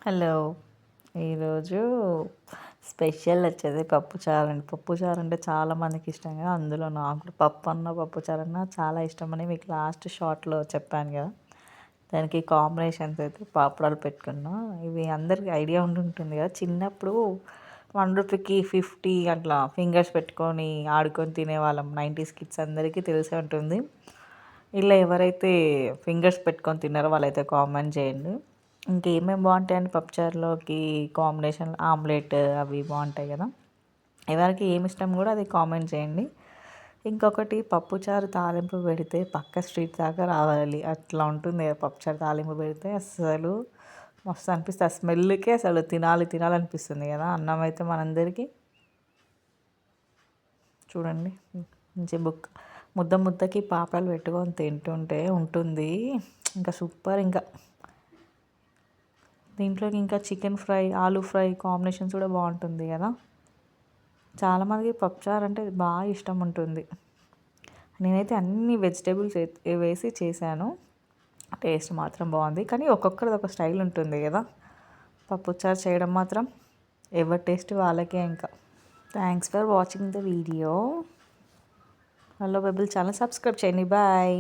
Hello. ఈరోజు special వచ్చేది పప్పుచారు అండి. పప్పుచారు అంటే చాలామందికి ఇష్టం కదా, అందులో నాకు కూడా పప్పుచారన్న చాలా ఇష్టమని మీకు లాస్ట్ షార్ట్లో చెప్పాను కదా. దానికి కాంబినేషన్స్ అయితే పాపడాలు పెట్టుకున్నా. ఇవి అందరికీ ఐడియా ఉంటుంటుంది కదా, చిన్నప్పుడు 1 రూపీకి 50 అట్లా ఫింగర్స్ పెట్టుకొని ఆడుకొని తినేవాళ్ళం. 90s కిడ్స్ అందరికీ తెలిసే ఉంటుంది. ఇలా ఎవరైతే ఫింగర్స్ పెట్టుకొని తిన్నారో వాళ్ళైతే కామెంట్ చేయండి. ఇంకేమేమి బాగుంటాయండి పప్పుచారులోకి కాంబినేషన్, ఆమ్లెట్ అవి బాగుంటాయి కదా. ఎవరికి ఏమి ఇష్టం కూడా అది కామెంట్ చేయండి. ఇంకొకటి, పప్పుచారు తాలింపు పెడితే పక్క స్ట్రీట్ దాకా రావాలి, అట్లా ఉంటుంది కదా. పప్పుచారు తాలింపు పెడితే అసలు మస్తు అనిపిస్తుంది. ఆ స్మెల్కే అసలు తినాలనిపిస్తుంది కదా. అన్నం అయితే మనందరికీ చూడండి, మంచి ముద్దకి పాపడాలు పెట్టుకొని తింటుంటే ఉంటుంది ఇంకా సూపర్. ఇంకా దీంట్లోకి ఇంకా chicken fry, aloo fry combinations కూడా బాగుంటుంది కదా. చాలామందికి పప్పుచారు అంటే బాగా ఇష్టం ఉంటుంది. నేనైతే అన్ని వెజిటేబుల్స్ వేసి చేశాను. టేస్ట్ మాత్రం బాగుంది, కానీ ఒక్కొక్కరిది ఒక స్టైల్ ఉంటుంది కదా. పప్పుచారు చేయడం మాత్రం ఎవరి టేస్ట్ వాళ్ళకే. ఇంకా thanks for watching the video. Hello Bible channel subscribe చేయండి. బాయ్.